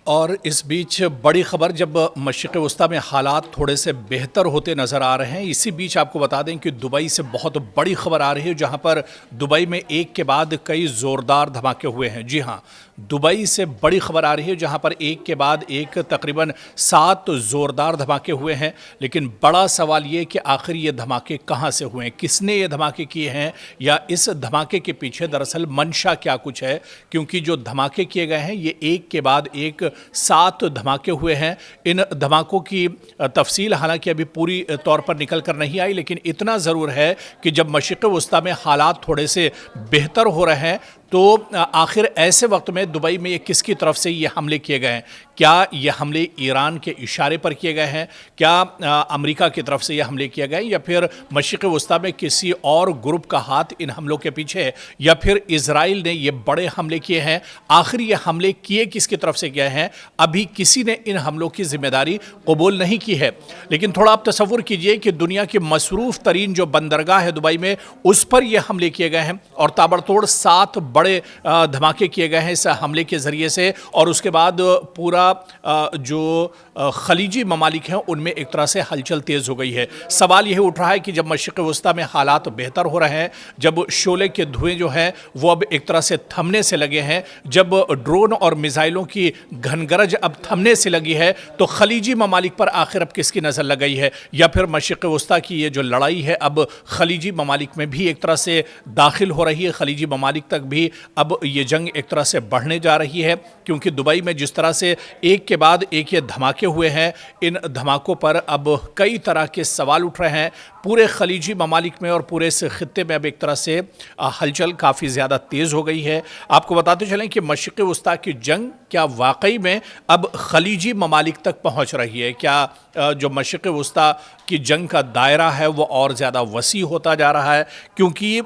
और इस बीच बड़ी खबर, जब मशरिक़ वस्ता में हालात थोड़े से बेहतर होते नज़र आ रहे हैं, इसी बीच आपको बता दें कि दुबई से बहुत बड़ी खबर आ रही है, जहां पर दुबई में एक के बाद कई ज़ोरदार धमाके हुए हैं। जी हां, दुबई से बड़ी खबर आ रही है, जहां पर एक के बाद एक तकरीबन 7 ज़ोरदार धमाके हुए हैं। लेकिन बड़ा सवाल ये कि आखिर ये धमाके कहां से हुए हैं, किसने ये धमाके किए हैं, या इस धमाके के पीछे दरअसल मंशा क्या कुछ है। क्योंकि जो धमाके किए गए हैं, ये एक के बाद एक 7 धमाके हुए हैं। इन धमाकों की तफसील हालांकि अभी पूरी तौर पर निकल कर नहीं आई, लेकिन इतना ज़रूर है कि जब मशरिक़ वस्ता में हालात थोड़े से बेहतर हो रहे हैं, तो आखिर ऐसे वक्त में दुबई में ये किसकी तरफ से ये हमले किए गए हैं। क्या ये हमले ईरान के इशारे पर किए गए हैं, क्या अमेरिका की तरफ से ये हमले किए गए, या फिर मशरिक़ वस्ता में किसी और ग्रुप का हाथ इन हमलों के पीछे है, या फिर इजराइल ने ये बड़े हमले किए हैं। आखिर ये हमले किए किसकी तरफ से गए हैं, अभी किसी ने इन हमलों की जिम्मेदारी कबूल नहीं की है। लेकिन थोड़ा आप तसव्वुर कीजिए कि दुनिया की मसरूफ़ तरीन जो बंदरगाह है दुबई में, उस पर ये हमले किए गए हैं और ताबड़तोड़ 7 बड़े धमाके किए गए हैं इस हमले के ज़रिए से। और उसके बाद पूरा जो खलीजी ममालिक हैं, उनमें एक तरह से हलचल तेज़ हो गई है। सवाल यह उठ रहा है कि जब मशरिक़ वस्ता में हालात बेहतर हो रहे हैं, जब शोले के धुएँ जो हैं वो अब एक तरह से थमने से लगे हैं, जब ड्रोन और मिसाइलों की घनगरज अब थमने से लगी है, तो खलीजी ममालिक पर आखिर अब किसकी नज़र लग गई है, या फिर मशरिक़ वस्ता की ये जो लड़ाई है अब खलीजी ममालिक में भी एक तरह से दाखिल हो रही है। खलीजी ममालिक तक भी अब ये जंग एक तरह से बढ़ने जा रही है। क्योंकि दुबई में जिस तरह से एक के बाद एक ये धमाके हुए हैं, इन धमाकों पर अब कई तरह के सवाल उठ रहे हैं। पूरे खलीजी ममालिक में और पूरे इस खित्ते में अब एक तरह से हलचल काफ़ी ज़्यादा तेज़ हो गई है। आपको बताते चलें कि मशरिक़ वस्ता की जंग क्या वाकई में अब खलीजी ममालिक तक पहुँच रही है। क्या जो मशरिक़ वस्ता की जंग का दायरा है वो और ज़्यादा वसी होता जा रहा है। क्योंकि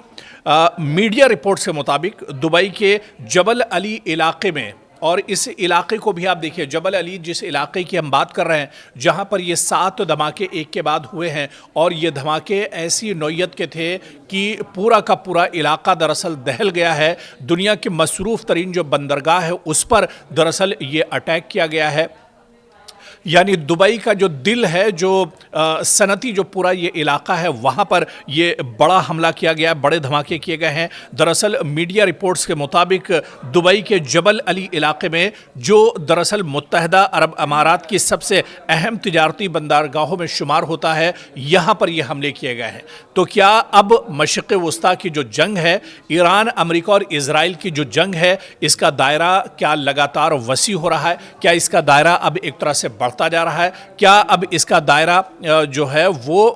मीडिया रिपोर्ट्स के मुताबिक दुबई के जबल अली इलाके में, और इस इलाके को भी आप देखिए, जबल अली जिस इलाके की हम बात कर रहे हैं, जहां पर ये 7 धमाके एक के बाद हुए हैं, और ये धमाके ऐसी नौयत के थे कि पूरा का पूरा इलाका दरअसल दहल गया है। दुनिया की मसरूफ़ तरीन जो बंदरगाह है उस पर दरअसल ये अटैक किया गया है। यानी दुबई का जो दिल है, जो सनती जो पूरा ये इलाका है, वहाँ पर ये बड़ा हमला किया गया, बड़े धमाके किए गए हैं। दरअसल मीडिया रिपोर्ट्स के मुताबिक दुबई के जबल अली इलाके में, जो दरअसल मुत्तहदा अरब अमारात की सबसे अहम तिजारती बंदरगाहों में शुमार होता है, यहाँ पर ये हमले किए गए हैं। तो क्या अब मशरिक़ वस्ता की जो जंग है, ईरान, अमेरिका और इजराइल की जो जंग है, इसका दायरा क्या लगातार वसी हो रहा है? क्या इसका दायरा अब एक तरह से बढ़ता जा रहा है? क्या अब इसका दायरा जो है वो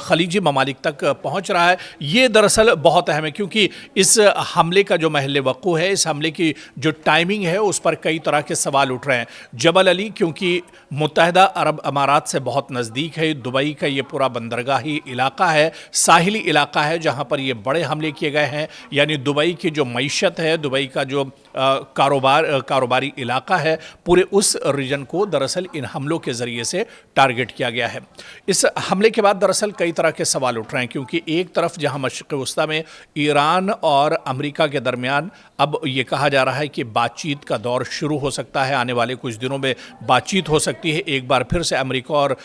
खलीजी ममालिक तक पहुंच रहा है? ये दरअसल बहुत अहम है, क्योंकि इस हमले का जो महल वक़ू है, इस हमले की जो टाइमिंग है, उस पर कई तरह के सवाल उठ रहे हैं। जबल अली क्योंकि मुत्तहदा अरब अमारात से बहुत नज़दीक है, दुबई का ये पूरा बंदरगाही इलाका है, साहिली इलाका है, जहाँ पर ये बड़े हमले किए गए हैं। यानी दुबई की जो मईशत है, दुबई का जो कारोबारी इलाका है, पूरे उस रीजन को दरअसल इन हमलों के ज़रिए से टारगेट किया गया है। इस हमले के बाद दरअसल कई तरह के सवाल उठ रहे हैं, क्योंकि एक तरफ जहां मशरिक़ वस्ता में ईरान और अमेरिका के दरमियान अब ये कहा जा रहा है कि बातचीत का दौर शुरू हो सकता है, आने वाले कुछ दिनों में बातचीत हो सकती है। एक बार फिर से अमेरिका और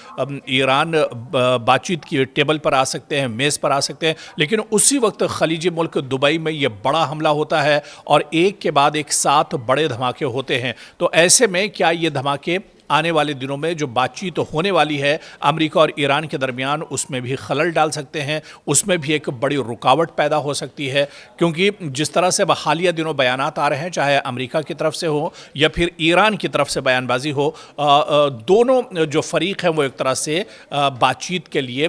ईरान बातचीत की टेबल पर आ सकते हैं, मेज़ पर आ सकते हैं। लेकिन उसी वक्त खलीजी मुल्क दुबई में ये बड़ा हमला होता है और एक के बाद एक 7 बड़े धमाके होते हैं। तो ऐसे में क्या ये धमाके आने वाले दिनों में जो बातचीत होने वाली है अमेरिका और ईरान के दरमियान, उसमें भी खलल डाल सकते हैं, उसमें भी एक बड़ी रुकावट पैदा हो सकती है। क्योंकि जिस तरह से हालिया दिनों बयानात आ रहे हैं, चाहे अमेरिका की तरफ से हो या फिर ईरान की तरफ से बयानबाजी हो, दोनों जो फ़रीक हैं वो एक तरह से बातचीत के लिए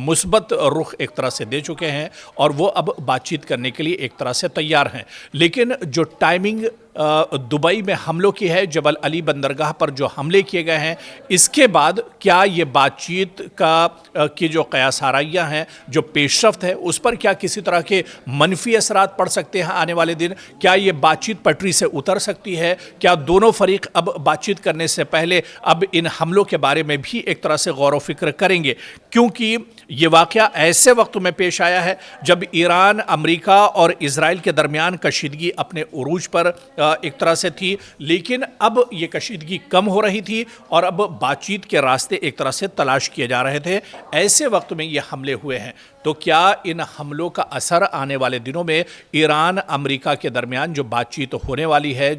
मुस्बत रुख एक तरह से दे चुके हैं, और वो अब बातचीत करने के लिए एक तरह से तैयार हैं। लेकिन जो टाइमिंग दुबई में हमलों की है, जबल अली बंदरगाह पर जो हमले किए गए हैं, इसके बाद क्या ये बातचीत की जो क़यास-आराइयाँ हैं, जो पेशरफ्त है, उस पर क्या किसी तरह के मनफी असरात पड़ सकते हैं आने वाले दिन? क्या ये बातचीत पटरी से उतर सकती है? क्या दोनों फरीक अब बातचीत करने से पहले अब इन हमलों के बारे में भी एक तरह से गौर व फिक्र करेंगे? क्योंकि ये वाक़या ऐसे वक्त में पेश आया है जब ईरान, अमेरिका और इजराइल के दरमियान कशीदगी अपने उरूज पर एक तरह से थी, लेकिन अब ये कशीदगी कम हो रही थी और अब बातचीत के रास्ते एक तरह से तलाश किए जा रहे थे। ऐसे वक्त में ये हमले हुए हैं, तो क्या इन हमलों का असर आने वाले दिनों में ईरान अमेरिका के दरमियान जो बातचीत होने वाली है,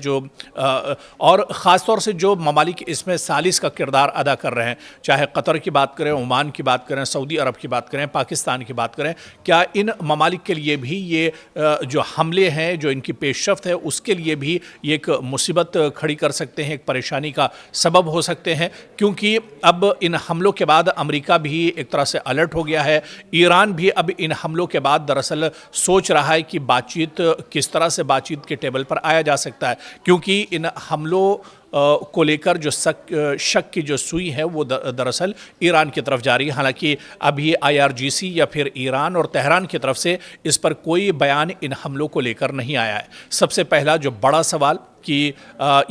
और ख़ास तौर से जो ममालिक इसमें सालिस का किरदार अदा कर रहे हैं, चाहे कतर की बात करें, ओमान की बात करें, सऊदी अरब की बात करें, पाकिस्तान की बात करें, क्या इन ममालिक के लिए भी ये जो हमले हैं, जो इनकी पेशरफ्त है, उसके लिए भी ये एक मुसीबत खड़ी कर सकते हैं, एक परेशानी का सबब हो सकते हैं? क्योंकि अब इन हमलों के बाद अमेरिका भी एक तरह से अलर्ट हो गया है। ईरान भी अब इन हमलों के बाद दरअसल सोच रहा है कि बातचीत किस तरह से बातचीत के टेबल पर आया जा सकता है, क्योंकि इन हमलों को लेकर जो शक की जो सुई है वो दरअसल ईरान की तरफ जा रही है। हालांकि अभी IRGC या फिर ईरान और तेहरान की तरफ से इस पर कोई बयान इन हमलों को लेकर नहीं आया है। सबसे पहला जो बड़ा सवाल कि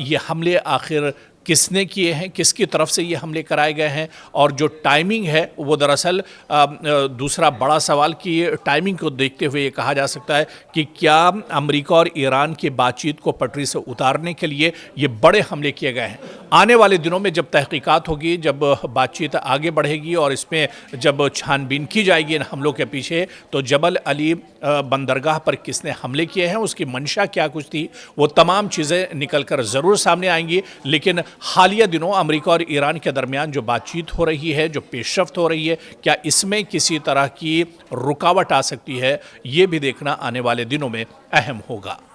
ये हमले आखिर किसने किए हैं, किसकी तरफ से ये हमले कराए गए हैं, और जो टाइमिंग है वो दरअसल दूसरा बड़ा सवाल कि टाइमिंग को देखते हुए ये कहा जा सकता है कि क्या अमेरिका और ईरान की बातचीत को पटरी से उतारने के लिए ये बड़े हमले किए गए हैं। आने वाले दिनों में जब तहकीकात होगी, जब बातचीत आगे बढ़ेगी और इसमें जब छानबीन की जाएगी इन हमलों के पीछे, तो जबल अली बंदरगाह पर किसने हमले किए हैं, उसकी मंशा क्या कुछ थी, वो तमाम चीज़ें निकल कर ज़रूर सामने आएंगी। लेकिन हालिया दिनों अमेरिका और ईरान के दरमियान जो बातचीत हो रही है, जो पेशरफ्त हो रही है, क्या इसमें किसी तरह की रुकावट आ सकती है, ये भी देखना आने वाले दिनों में अहम होगा।